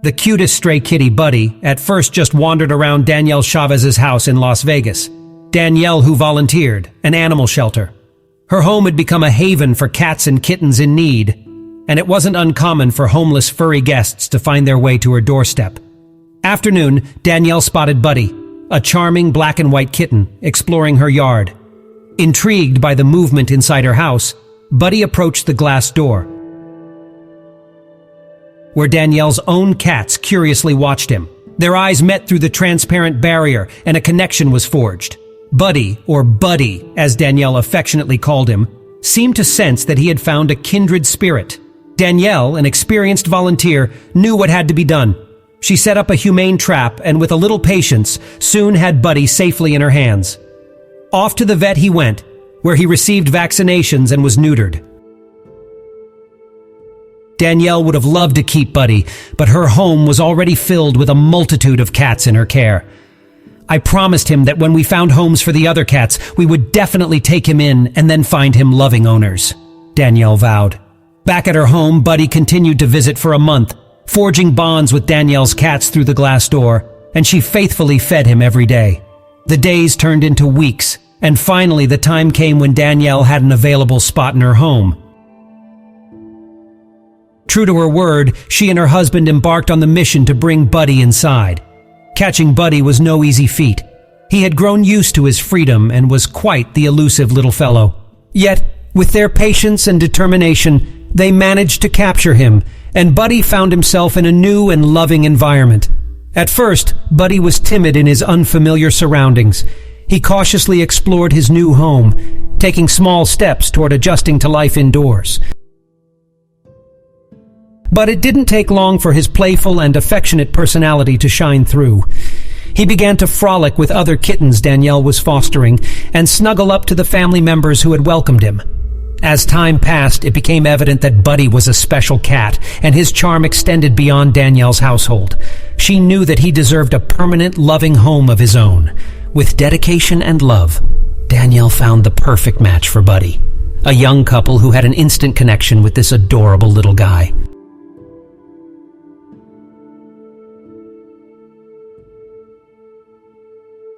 The cutest stray kitty, Buddy, at first just wandered around Danielle Chavez's house in Las Vegas. Danielle, who volunteered, an animal shelter. Her home had become a haven for cats and kittens in need, and it wasn't uncommon for homeless furry guests to find their way to her doorstep. Afternoon, Danielle spotted Buddy, a charming black and white kitten, exploring her yard. Intrigued by the movement inside her house, Buddy approached the glass door, where Danielle's own cats curiously watched him. Their eyes met through the transparent barrier, and a connection was forged. Buddy, or Buddy, as Danielle affectionately called him, seemed to sense that he had found a kindred spirit. Danielle, an experienced volunteer, knew what had to be done. She set up a humane trap and, with a little patience, soon had Buddy safely in her hands. Off to the vet he went, where he received vaccinations and was neutered. Danielle would have loved to keep Buddy, but her home was already filled with a multitude of cats in her care. I promised him that when we found homes for the other cats, we would definitely take him in and then find him loving owners, Danielle vowed. Back at her home, Buddy continued to visit for a month, forging bonds with Danielle's cats through the glass door, and she faithfully fed him every day. The days turned into weeks, and finally the time came when Danielle had an available spot in her home. True to her word, she and her husband embarked on the mission to bring Buddy inside. Catching Buddy was no easy feat. He had grown used to his freedom and was quite the elusive little fellow. Yet, with their patience and determination, they managed to capture him, and Buddy found himself in a new and loving environment. At first, Buddy was timid in his unfamiliar surroundings. He cautiously explored his new home, taking small steps toward adjusting to life indoors. But it didn't take long for his playful and affectionate personality to shine through. He began to frolic with other kittens Danielle was fostering and snuggle up to the family members who had welcomed him. As time passed, it became evident that Buddy was a special cat, and his charm extended beyond Danielle's household. She knew that he deserved a permanent, loving home of his own. With dedication and love, Danielle found the perfect match for Buddy, a young couple who had an instant connection with this adorable little guy.